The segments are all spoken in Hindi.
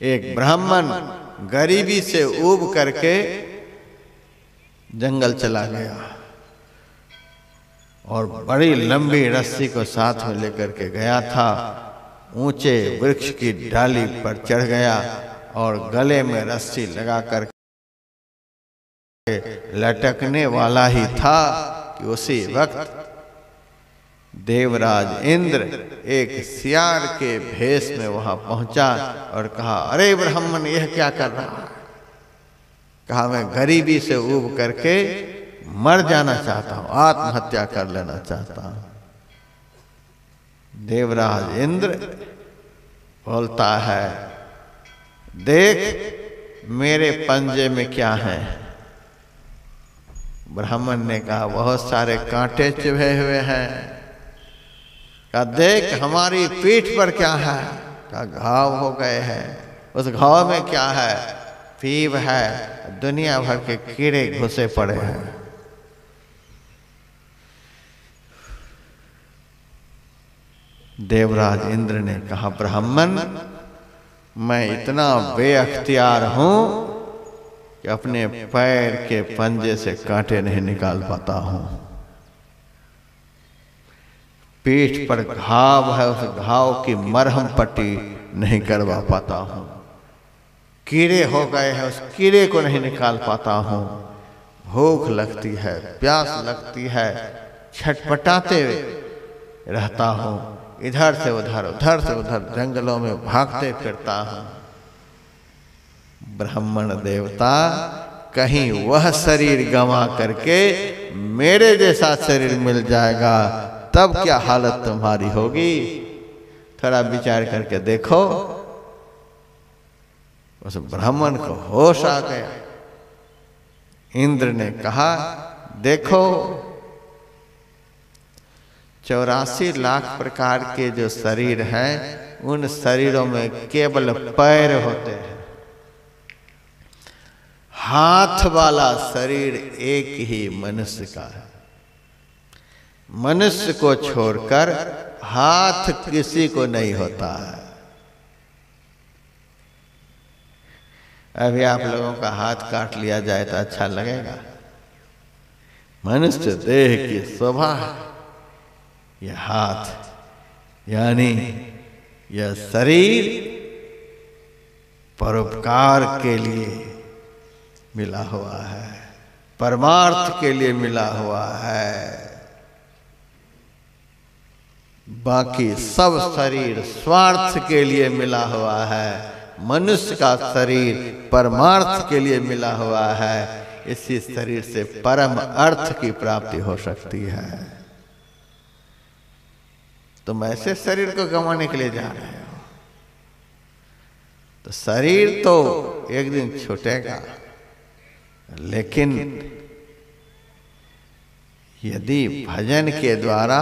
एक ब्राह्मण गरीबी से ऊब करके जंगल चला गया और बड़ी लंबी रस्सी को साथ में लेकर के गया था। ऊंचे वृक्ष की डाली पर चढ़ गया और गले में रस्सी लगा कर लटकने वाला ही था कि उसी वक्त देवराज इंद्र एक सियार के भेष में वहां पहुंचा और कहा, अरे ब्राह्मण यह क्या कर रहा है? कहा, मैं गरीबी से ऊब करके मर जाना चाहता हूं, आत्महत्या कर लेना चाहता हूं। देवराज इंद्र बोलता है, देख मेरे पंजे में क्या है। ब्राह्मण ने कहा, बहुत सारे कांटे चुभे हुए हैं। कहा, देख हमारी पीठ पर क्या है। कहा, घाव हो गए हैं। उस घाव में क्या है? पीप है, दुनिया भर के कीड़े घुसे पड़े हैं। देवराज इंद्र ने कहा, ब्राह्मण मैं इतना बेअख्तियार हूं कि अपने पैर के पंजे से कांटे नहीं निकाल पाता हूं। पीठ पर घाव है, उस घाव की मरहम पट्टी नहीं करवा पाता हूं। कीड़े हो गए हैं, उस कीड़े को नहीं निकाल पाता हूं। भूख लगती है, प्यास लगती है, छटपटाते रहता हूं। इधर से उधर, उधर से उधर जंगलों में भागते फिरता हूं। ब्राह्मण देवता, कहीं वह शरीर गंवा करके मेरे जैसा शरीर मिल जाएगा तब क्या हालत तुम्हारी होगी? थोड़ा विचार करके देखो। उस ब्राह्मण को होश आ गया। इंद्र ने कहा, देखो 84 लाख प्रकार के जो शरीर हैं, उन शरीरों में केवल पैर होते हैं। हाथ वाला शरीर एक ही मनुष्य का है। मनुष्य को छोड़कर हाथ किसी को नहीं होता है। अभी आप लोगों का हाथ काट लिया जाए तो अच्छा लगेगा? मनुष्य देह की शोभा है यह हाथ, यानी यह शरीर परोपकार के लिए मिला हुआ है, परमार्थ के लिए मिला हुआ है। बाकी सब शरीर स्वार्थ के लिए मिला हुआ है। मनुष्य का शरीर परमार्थ के लिए मिला हुआ है। इसी शरीर से परम अर्थ की प्राप्ति हो सकती है। तुम ऐसे शरीर को गंवाने के लिए जा रहे हो तो शरीर तो एक दिन छूटेगा, लेकिन यदि भजन के द्वारा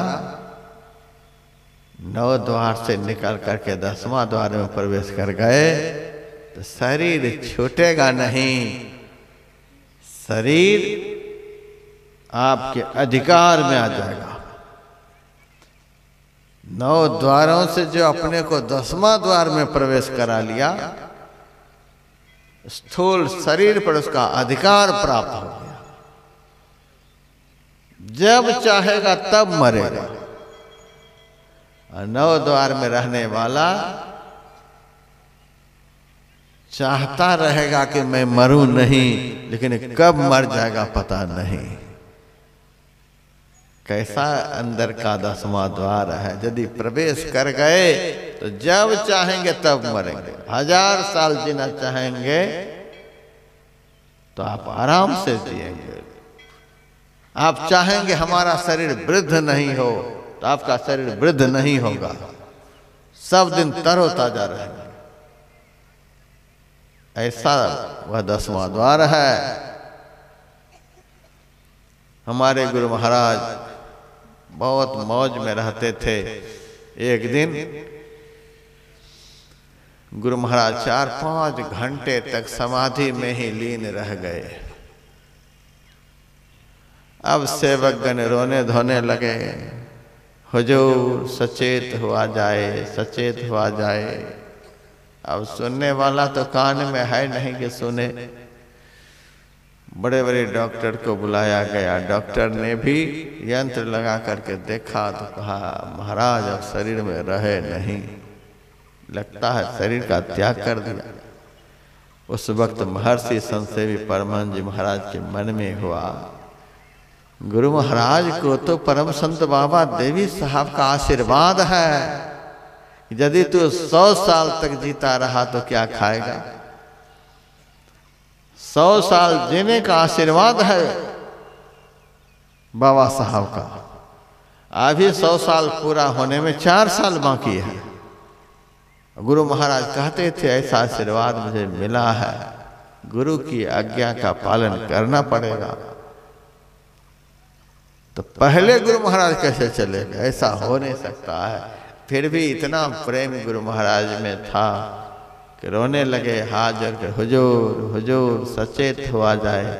9 द्वार से निकल करके 10वां द्वार में प्रवेश कर गए तो शरीर छूटेगा नहीं। शरीर आपके अधिकार में आ जाएगा। 9 द्वारों से जो अपने को 10वां द्वार में प्रवेश करा लिया, स्थूल शरीर पर उसका अधिकार प्राप्त हो गया। जब चाहेगा तब मरेगा। 9 द्वार में रहने वाला चाहता रहेगा कि मैं मरूं नहीं, लेकिन कब मर जाएगा पता नहीं। कैसा अंदर का 10वां द्वार है। यदि प्रवेश कर गए तो जब चाहेंगे तब मरेंगे। 1000 साल जीना चाहेंगे तो आप आराम से जिएंगे। आप चाहेंगे हमारा शरीर वृद्ध नहीं हो तो आपका शरीर वृद्ध नहीं होगा। सब दिन तरोताजा रहेगा। ऐसा वह 10वां द्वार है। हमारे गुरु महाराज बहुत मौज में रहते थे। एक दिन गुरु महाराज 4-5 घंटे तक समाधि में ही लीन रह गए। अब सेवकगण रोने धोने लगे, हुजूर सचेत हुआ जाए, सचेत हुआ जाए। अब सुनने वाला तो कान में है नहीं कि सुने। बड़े बड़े डॉक्टर को बुलाया गया, डॉक्टर ने भी यंत्र लगा करके देखा तो कहा महाराज अब शरीर में रहे नहीं, लगता है शरीर का त्याग कर दिया। उस वक्त महर्षि संसेवी परमहंस जी महाराज के मन में हुआ, गुरु महाराज को तो परम संत बाबा देवी साहब का आशीर्वाद है, यदि तू 100 साल तक जीता रहा तो क्या खाएगा। 100 साल जीने का आशीर्वाद है बाबा साहब का। अभी 100 साल पूरा होने में 4 साल बाकी है। गुरु महाराज कहते थे ऐसा आशीर्वाद मुझे मिला है, गुरु की आज्ञा का पालन करना पड़ेगा। तो पहले गुरु महाराज कैसे चलेगा, ऐसा हो नहीं सकता है। फिर भी इतना प्रेम गुरु महाराज में था कि रोने लगे, हाथ जोड़कर हुजूर हुजूर सचेत हुआ जाए।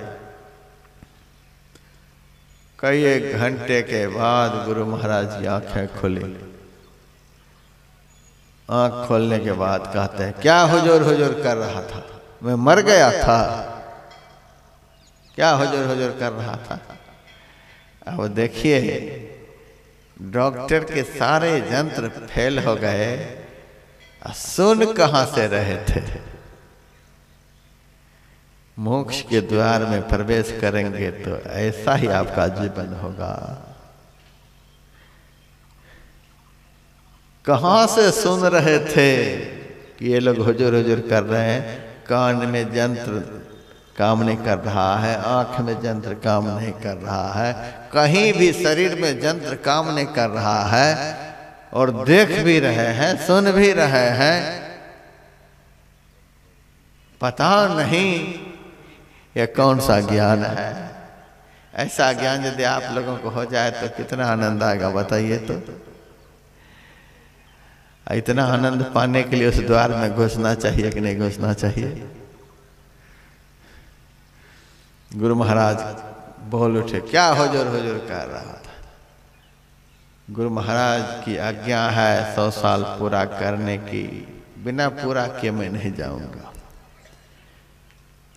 कई एक घंटे के बाद गुरु महाराज की आंखें खुली। आंख खोलने के बाद कहते हैं क्या हुजूर हुजूर कर रहा था, मैं मर गया था, क्या हुजूर हुजूर कर रहा था। अब देखिए डॉक्टर के सारे यंत्र फेल हो गए, सुन कहां से रहे थे। मोक्ष के द्वार में प्रवेश करेंगे तो ऐसा ही आपका जीवन होगा। कहां से सुन रहे थे कि ये लोग हुजूर हुजूर कर रहे हैं, कान में यंत्र काम नहीं कर रहा है, आंख में यंत्र काम नहीं कर रहा है, कहीं भी शरीर में यंत्र काम नहीं कर रहा है, और देख भी रहे हैं सुन भी रहे हैं, पता नहीं ये कौन सा ज्ञान है। ऐसा ज्ञान यदि आप लोगों को हो जाए तो कितना आनंद आएगा बताइए। तो इतना आनंद पाने के लिए उस द्वार में घुसना चाहिए कि नहीं घुसना चाहिए। गुरु महाराज बोल उठे क्या हुजूर हुजूर कर रहा था। गुरु महाराज की आज्ञा है 100 साल पूरा करने की, बिना पूरा किए मैं नहीं जाऊंगा।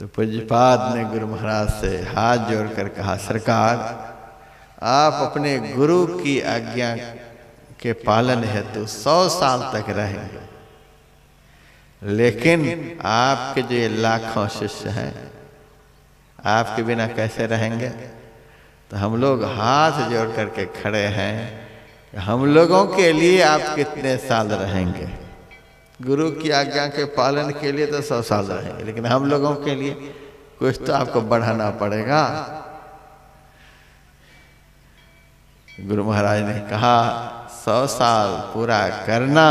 तो पूज्यपाद ने गुरु महाराज से हाथ जोड़कर कहा सरकार आप अपने गुरु की आज्ञा के पालन हेतु 100 साल तक रहेंगे, लेकिन आपके जो ये लाखों शिष्य हैं आपके बिना कैसे रहेंगे। तो हम लोग हाथ जोड़ करके खड़े हैं, हम लोगों के लिए आप कितने साल रहेंगे। गुरु की आज्ञा के पालन के लिए तो 100 साल रहेंगे, लेकिन हम लोगों के लिए कुछ तो आपको बढ़ाना पड़ेगा। गुरु महाराज ने कहा 100 साल पूरा करना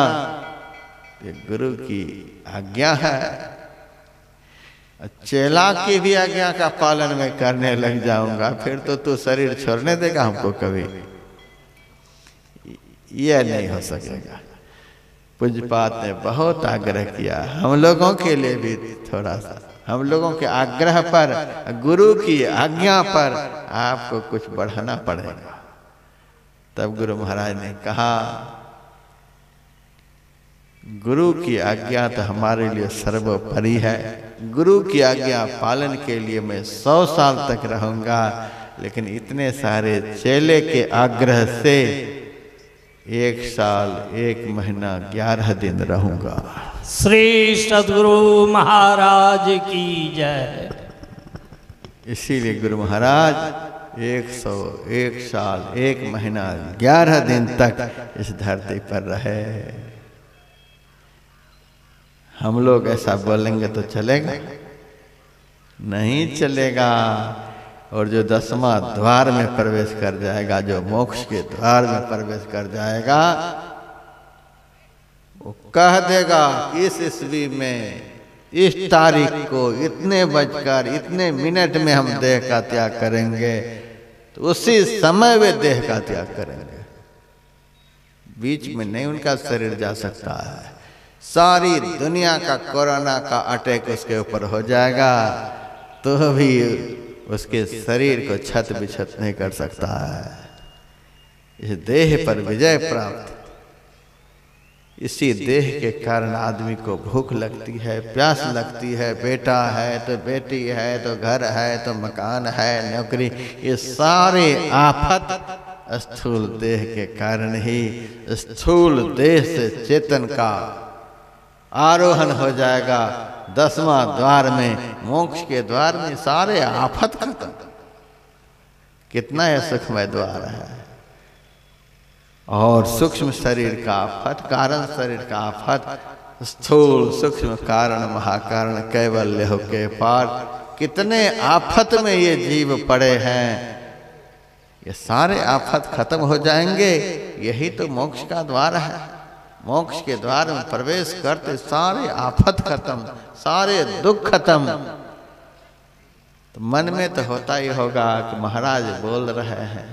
ये गुरु की आज्ञा है, चेला की भी आज्ञा का पालन में करने लग जाऊंगा फिर तो तू शरीर छोड़ने देगा हमको कभी, यह नहीं हो सकेगा। पूज्यपाद ने बहुत आग्रह किया, हम लोगों के लिए भी थोड़ा सा, हम लोगों के आग्रह पर गुरु की आज्ञा पर आपको कुछ बढ़ाना पड़ेगा। तब गुरु महाराज ने कहा गुरु की आज्ञा तो हमारे लिए सर्वोपरि है, गुरु की आज्ञा पालन के लिए मैं 100 साल तक रहूंगा, लेकिन इतने सारे चेले के आग्रह से 1 साल 1 महीना 11 दिन रहूंगा। श्री सद्गुरु महाराज की जय। इसीलिए गुरु महाराज 101 साल 1 महीना 11 दिन तक इस धरती पर रहे। हम लोग ऐसा बोलेंगे तो चलेगा? नहीं चलेगा। और जो 10वां द्वार में प्रवेश कर जाएगा, जो मोक्ष के द्वार में प्रवेश कर जाएगा, वो कह देगा इस ईस्वी में इस तारीख को इतने बजकर इतने मिनट में हम देह का त्याग करेंगे, तो उसी समय वे देह का त्याग करेंगे। बीच में नहीं उनका शरीर जा सकता है। सारी दुनिया का कोरोना का अटैक उसके ऊपर हो जाएगा तो भी उसके शरीर को छत बिछत नहीं कर सकता है। इस देह पर विजय प्राप्त इसी देह के कारण आदमी को भूख लगती है, प्यास लगती है, बेटा है तो बेटी है तो घर है तो मकान है, नौकरी, ये सारे आफत स्थूल देह के कारण ही। स्थूल देह से चेतन का आरोहण हो जाएगा 10वां द्वार में, मोक्ष के द्वार में सारे आफत खत्म। कितना यह सुखमय द्वार है। और सूक्ष्म शरीर का आफत, कारण शरीर का आफत, स्थूल सूक्ष्म कारण महाकारण कैवल्य हो के पार, कितने आफत में ये जीव पड़े हैं। ये सारे आफत खत्म हो जाएंगे, यही तो मोक्ष का द्वार है। मोक्ष के द्वार में प्रवेश करते सारे आफत खत्म, सारे दुख खत्म। तो मन में तो होता ही होगा कि महाराज बोल रहे हैं,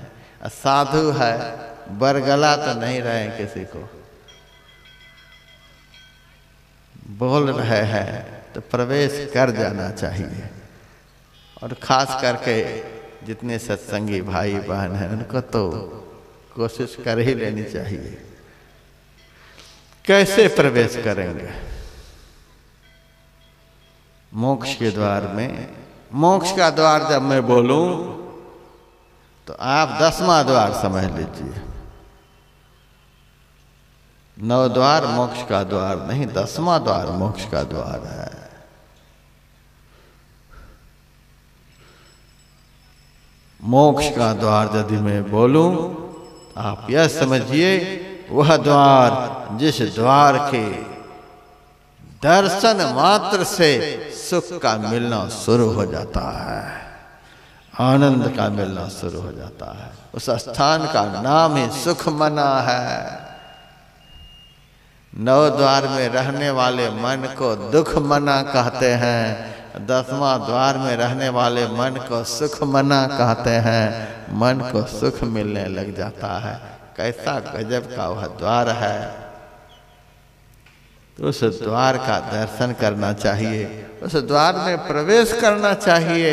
साधु है, बरगला तो नहीं रहे, किसी को बोल रहे हैं तो प्रवेश कर जाना चाहिए। और खास करके जितने सत्संगी भाई बहन हैं उनको तो कोशिश कर ही लेनी चाहिए। कैसे प्रवेश करेंगे मोक्ष के द्वार में? मोक्ष का द्वार जब मैं बोलूं तो आप 10वां द्वार समझ लीजिए। 9 द्वार मोक्ष का द्वार नहीं, 10वां द्वार मोक्ष का द्वार है। मोक्ष का द्वार यदि मैं बोलूं, आप यह समझिए वह द्वार जिस द्वार के दर्शन मात्र से सुख का मिलना शुरू हो जाता है, आनंद का मिलना शुरू हो जाता है। उस स्थान का नाम ही सुख मना है। 9 द्वार में रहने वाले मन को दुख मना कहते हैं, 10वां द्वार में रहने वाले मन को सुख मना कहते हैं। मन को सुख मिलने लग जाता है। कैसा गजब का वह द्वार है। तो उस द्वार का दर्शन करना चाहिए, उस द्वार में प्रवेश करना चाहिए।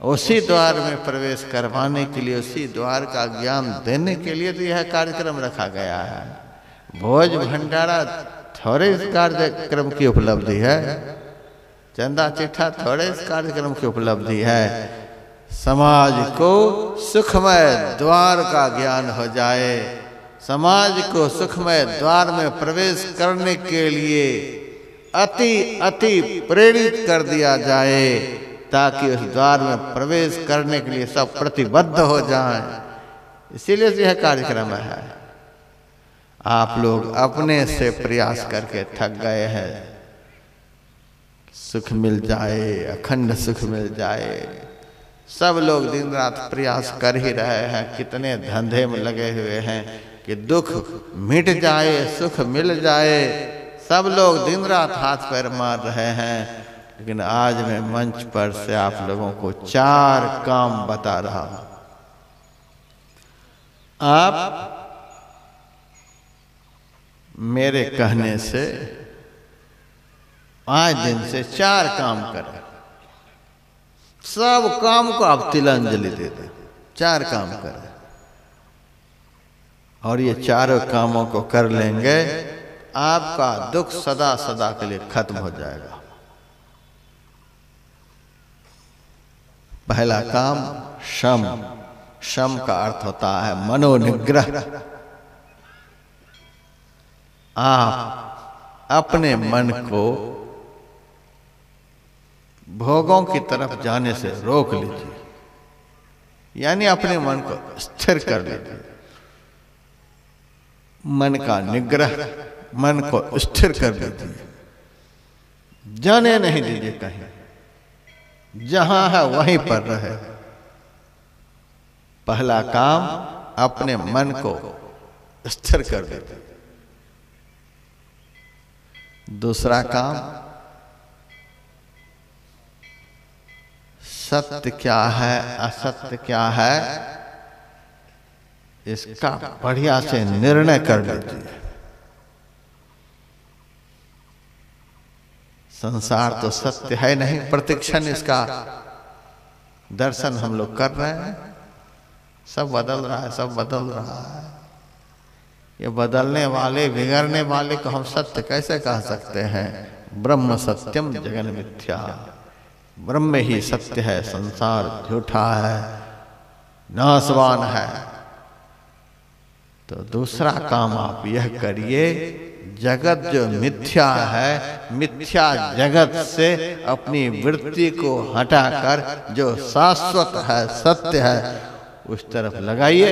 उसी द्वार में प्रवेश करवाने के लिए, उसी द्वार का ज्ञान देने के लिए तो यह कार्यक्रम रखा गया है। भोज भंडारा थोड़े इस कार्यक्रम की उपलब्धि है, चंदा चिट्ठा थोड़े इस कार्यक्रम की उपलब्धि है। समाज को सुखमय द्वार का ज्ञान हो जाए, समाज को सुखमय द्वार में प्रवेश करने के लिए अति अति प्रेरित कर दिया जाए, ताकि उस द्वार में प्रवेश करने के लिए सब प्रतिबद्ध हो जाएं। इसीलिए यह कार्यक्रम है। आप लोग अपने से प्रयास करके थक गए हैं, सुख मिल जाए, अखंड सुख मिल जाए। सब लोग दिन रात प्रयास कर ही रहे हैं, कितने धंधे में लगे हुए हैं कि दुख मिट जाए, सुख मिल जाए। सब लोग दिन रात हाथ पैर मार रहे हैं। लेकिन आज मैं मंच पर से आप लोगों को 4 काम बता रहा हूं। आप मेरे कहने से आज दिन से 4 काम करें। सब काम को आप तिलांजलि दे दें, 4 काम करें। और ये 4 कामों को कर लेंगे, आपका दुख सदा सदा के लिए खत्म हो जाएगा। पहला काम शम। शम का अर्थ होता है मनोनिग्रह। आप अपने मन को भोगों की तरफ जाने से रोक लीजिए, यानी अपने मन को स्थिर कर लीजिए। मन का निग्रह, मन को स्थिर कर लीजिए, जाने नहीं दीजिए कहीं, जहां है वहीं पर रहे। पहला काम अपने मन को स्थिर कर लीजिए। दूसरा काम सत्य क्या है, असत्य क्या है, इसका बढ़िया से निर्णय कर लीजिए। संसार तो सत्य है नहीं, प्रतिक्षण इसका दर्शन हम लोग कर रहे हैं। सब बदल रहा है, सब बदल रहा है। ये बदलने वाले बिगड़ने वाले को हम सत्य कैसे कह सकते हैं? ब्रह्म सत्यम जगन मिथ्या, ब्रह्म ही सत्य है, संसार झूठा है, नाशवान है। तो दूसरा काम आप यह करिए, जगत जो मिथ्या है, मिथ्या जगत से अपनी वृत्ति को हटाकर जो शाश्वत है, सत्य है, उस तरफ लगाइए।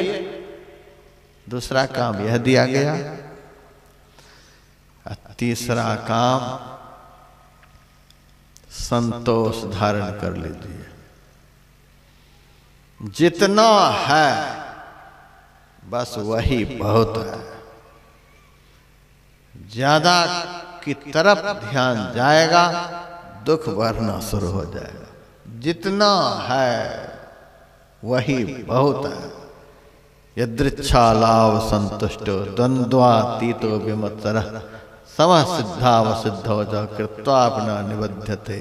दूसरा काम यह दिया गया। तीसरा काम संतोष धारण कर लीजिए। जितना है बस वही बहुत है। ज्यादा की तरफ ध्यान जाएगा, दुख बढ़ना शुरू हो जाएगा। जितना है वही बहुत है। यदृच्छा लाभ संतुष्टो द्वंद्वातीतो विमत्सरः समः सिद्धावसिद्धो च कृत्वापि न निबध्यते।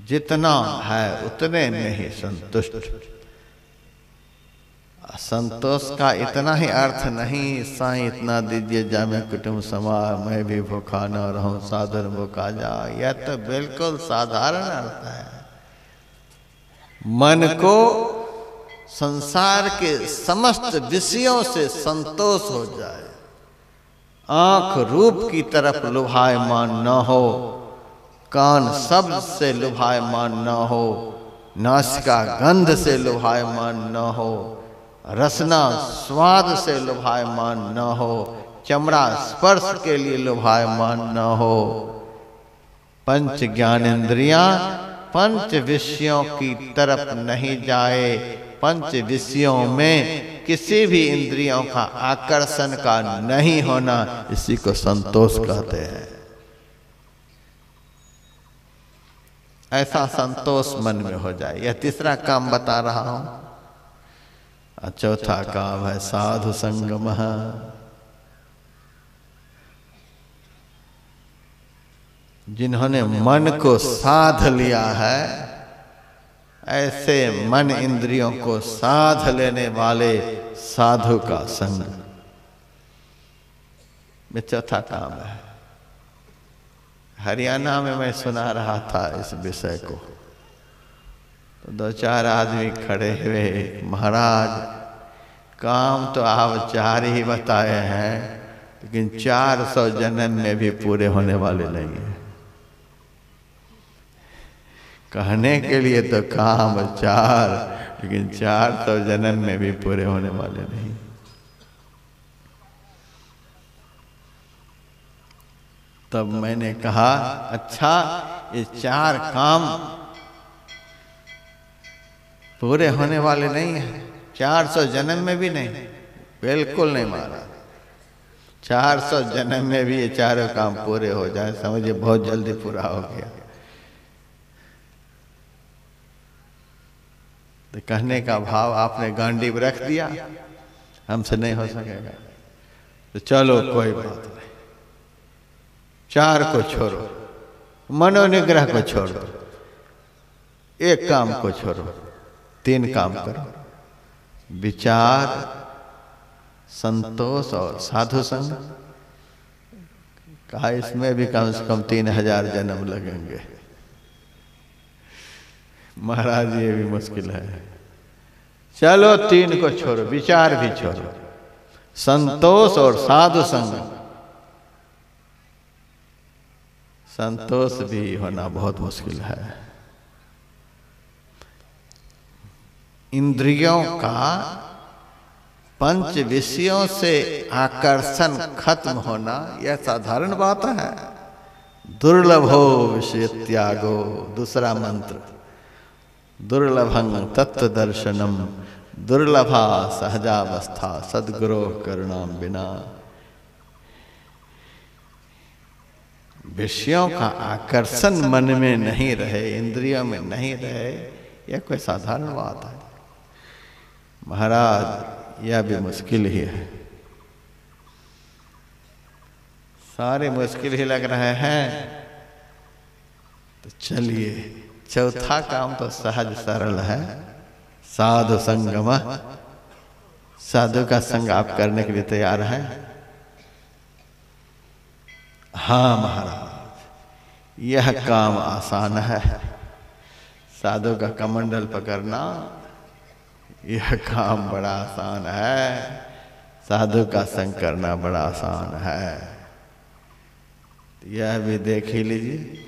जितना है उतने में ही संतुष्ट। संतोष का इतना ही अर्थ नहीं, साईं इतना दीजिए जामे कुटुंब समाज, मैं भी भूखा न रहूं साधन भूखा जा। यह तो बिल्कुल साधारण अर्थ है। मन को संसार के समस्त विषयों से संतोष हो जाए। आंख रूप की तरफ लुभायमान न हो, कान शब्द से लुभायमान न हो, नासिका गंध से लुभायमान न हो, रसना स्वाद से लुभायमान न हो, चमड़ा स्पर्श के लिए लुभायमान न हो। पंच ज्ञानेंद्रियां पंच विषयों की तरफ नहीं जाए। पंच विषयों में किसी भी इंद्रियों का आकर्षण का नहीं होना, इसी को संतोष कहते हैं। ऐसा संतोष मन में हो जाए। यह तीसरा काम बता रहा हूं। चौथा काम है साधु संगम। जिन्होंने मन को साध लिया है, ऐसे मन इंद्रियों को साध लेने वाले साधु का संग में चौथा काम है। हरियाणा में मैं सुना रहा था इस विषय को, तो दो चार आदमी खड़े हुए, महाराज काम तो आप 4 ही बताए हैं, लेकिन 400 जन्म में भी पूरे होने वाले नहीं है। कहने के लिए तो काम 4, लेकिन 400 जन्म में भी पूरे होने वाले नहीं। तब मैंने कहा, अच्छा ये 4 काम पूरे होने वाले नहीं है, 400 जन्म में भी नहीं, बिल्कुल नहीं मारा। 400 जन्म में भी ये 4 काम पूरे हो जाए, समझिए बहुत जल्दी पूरा हो गया। तो कहने का भाव, आपने गांडीव रख दिया, हमसे नहीं हो सकेगा, तो चलो कोई बात नहीं, 4 को छोड़ो, मनोनिग्रह को छोड़ो, 1 काम को छोड़ो, 3 काम करो, विचार, संतोष और साधु संग। कहा इसमें भी कम से कम 3000 जन्म लगेंगे। महाराज ये भी मुश्किल है। चलो 3 को छोड़ो, विचार भी छोड़ो, संतोष और साधु संग। संतोष भी होना बहुत मुश्किल है। इंद्रियों का पंच विषयों से आकर्षण खत्म होना यह साधारण बात है। दुर्लभो विषय त्यागो, दूसरा मंत्र, दुर्लभं तत्व दर्शनम दुर्लभा सहजावस्था सद्गुरो करुणाम बिना। विषयों का आकर्षण मन में नहीं रहे, इंद्रियों में नहीं रहे, यह कोई साधारण बात है महाराज, यह भी मुश्किल ही है। सारे मुश्किल ही लग रहे हैं, तो चलिए चौथा काम तो सहज सरल है, साधु संगम। साधु का संग आप करने के लिए तैयार हैं? हाँ महाराज, यह काम आसान है। साधु का कमंडल पकड़ना यह काम बड़ा आसान है, साधु का संग करना बड़ा आसान है। यह भी देख ही लीजिए।